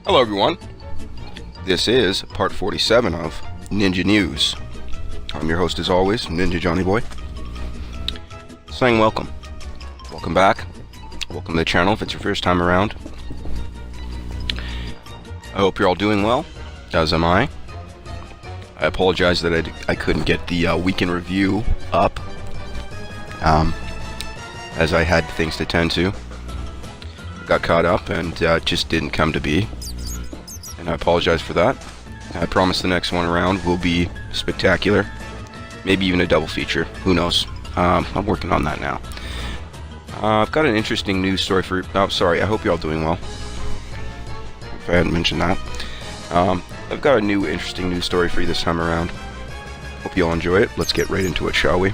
Hello everyone, this is part 47 of Ninja News. I'm your host as always, Ninja Johnny Boy. Saying welcome. Welcome back. Welcome to the channel if it's your first time around. I hope you're all doing well, as am I. I apologize that I couldn't get the weekend review up, as I had things to tend to. Got caught up and just didn't come to be. And I apologize for that. I promise the next one around will be spectacular. Maybe even a double feature. Who knows? I'm working on that now. I've got an interesting news story for... Oh, sorry. I hope you're all doing well. If I hadn't mentioned that. I've got a new interesting news story for you this time around. Hope you all enjoy it. Let's get right into it, shall we?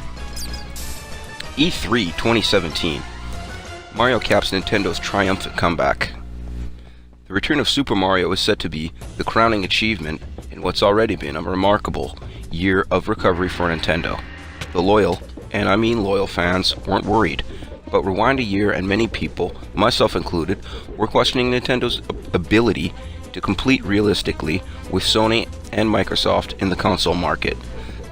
E3 2017. Mario caps Nintendo's triumphant comeback. The return of Super Mario is set to be the crowning achievement in what's already been a remarkable year of recovery for Nintendo. The loyal, and I mean loyal fans, weren't worried, but rewind a year and many people, myself included, were questioning Nintendo's ability to compete realistically with Sony and Microsoft in the console market.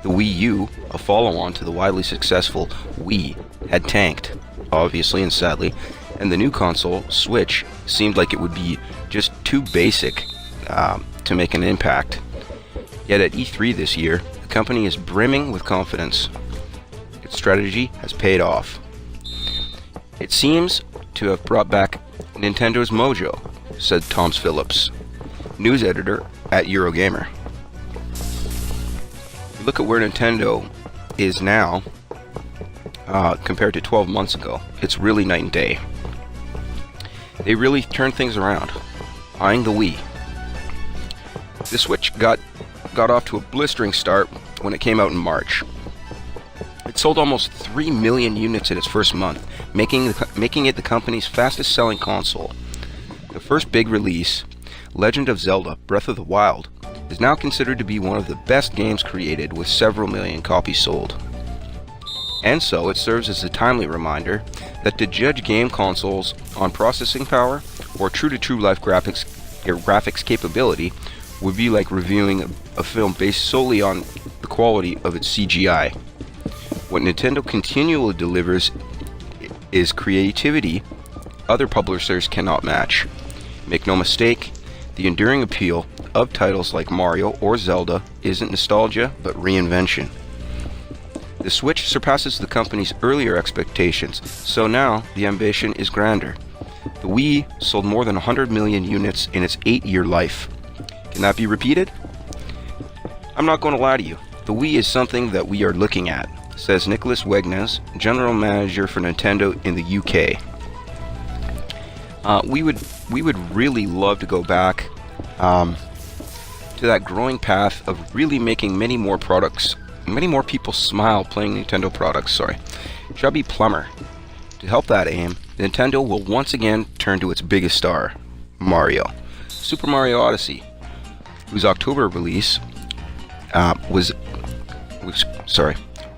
The Wii U, a follow-on to the widely successful Wii, had tanked, obviously and sadly, and the new console, Switch, seemed like it would be just too basic to make an impact. Yet at E3 this year, the company is brimming with confidence. Its strategy has paid off. It seems to have brought back Nintendo's mojo, said Tom Phillips, news editor at Eurogamer. If you look at where Nintendo is now, compared to 12 months ago, it's really night and day. They really turned things around, eyeing the Wii. The Switch got off to a blistering start when it came out in March. It sold almost 3 million units in its first month, making it the company's fastest selling console. The first big release, Legend of Zelda: Breath of the Wild, is now considered to be one of the best games created, with several million copies sold. And so it serves as a timely reminder that to judge game consoles on processing power or true-to-true life graphics capability would be like reviewing a film based solely on the quality of its CGI. What Nintendo continually delivers is creativity other publishers cannot match. Make no mistake, the enduring appeal of titles like Mario or Zelda isn't nostalgia, but reinvention. The Switch surpasses the company's earlier expectations, so now the ambition is grander. The Wii sold more than 100 million units in its 8-year life. Can that be repeated? I'm not going to lie to you. The Wii is something that we are looking at, says Nicholas Wegnes, General Manager for Nintendo in the UK. We would really love to go back to that growing path of really making many more people smile playing Nintendo products. Chubby Plumber. To help that aim, Nintendo will once again turn to its biggest star, Mario. Super Mario Odyssey, whose October release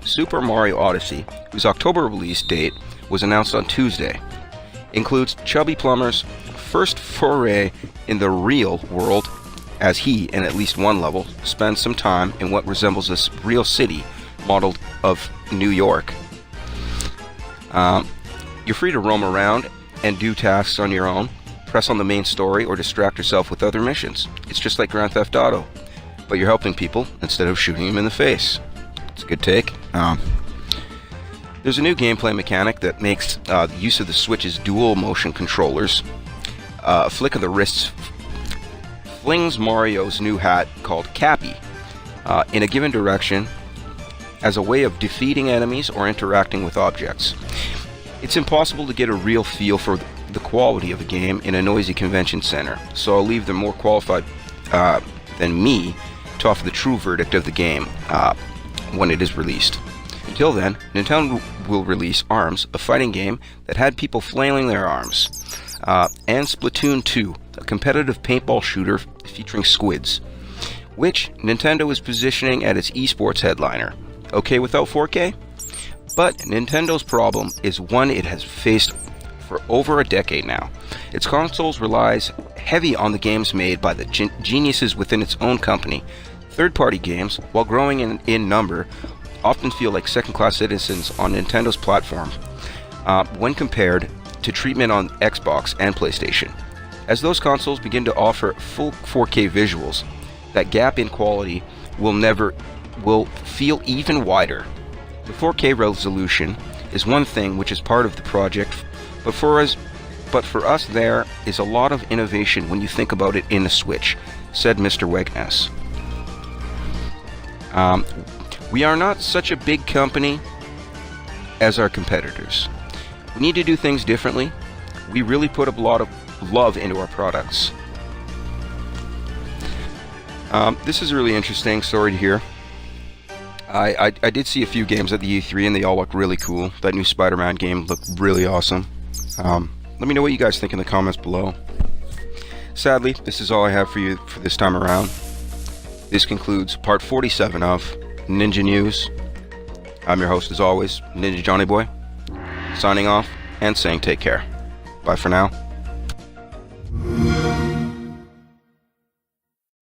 Super Mario Odyssey, whose October release date was announced on Tuesday, includes Chubby Plumber's first foray in the real world, as he, in at least one level, spends some time in what resembles a real city modeled of New York. You're free to roam around and do tasks on your own, press on the main story, or distract yourself with other missions. It's just like Grand Theft Auto, but you're helping people instead of shooting them in the face. It's a good take. There's a new gameplay mechanic that makes the use of the Switch's dual motion controllers. A flick of the wrists flings Mario's new hat, called Cappy, in a given direction as a way of defeating enemies or interacting with objects. It's impossible to get a real feel for the quality of a game in a noisy convention center, so I'll leave the more qualified than me to offer the true verdict of the game when it is released. Until then, Nintendo will release ARMS, a fighting game that had people flailing their arms, and Splatoon 2, a competitive paintball shooter featuring squids, which Nintendo is positioning at its esports headliner. Okay without 4K? But Nintendo's problem is one it has faced for over a decade now. Its consoles relies heavy on the games made by the geniuses within its own company. Third-party games, while growing in number, often feel like second-class citizens on Nintendo's platform when compared to treatment on Xbox and PlayStation. As those consoles begin to offer full 4K visuals, that gap in quality will feel even wider. The 4K resolution is one thing which is part of the project, but for us there is a lot of innovation when you think about it in a Switch, said Mr. Wegness. We are not such a big company as our competitors. We need to do things differently. We really put a lot of love into our products. This is a really interesting story to hear. I did see a few games at the E3 and they all look really cool. That new Spider-Man game looked really awesome. Let me know what you guys think in the comments below. Sadly, this is all I have for you for this time around. This concludes part 47 of Ninja News. I'm your host as always, Ninja Johnny Boy, signing off and saying take care. Bye for now.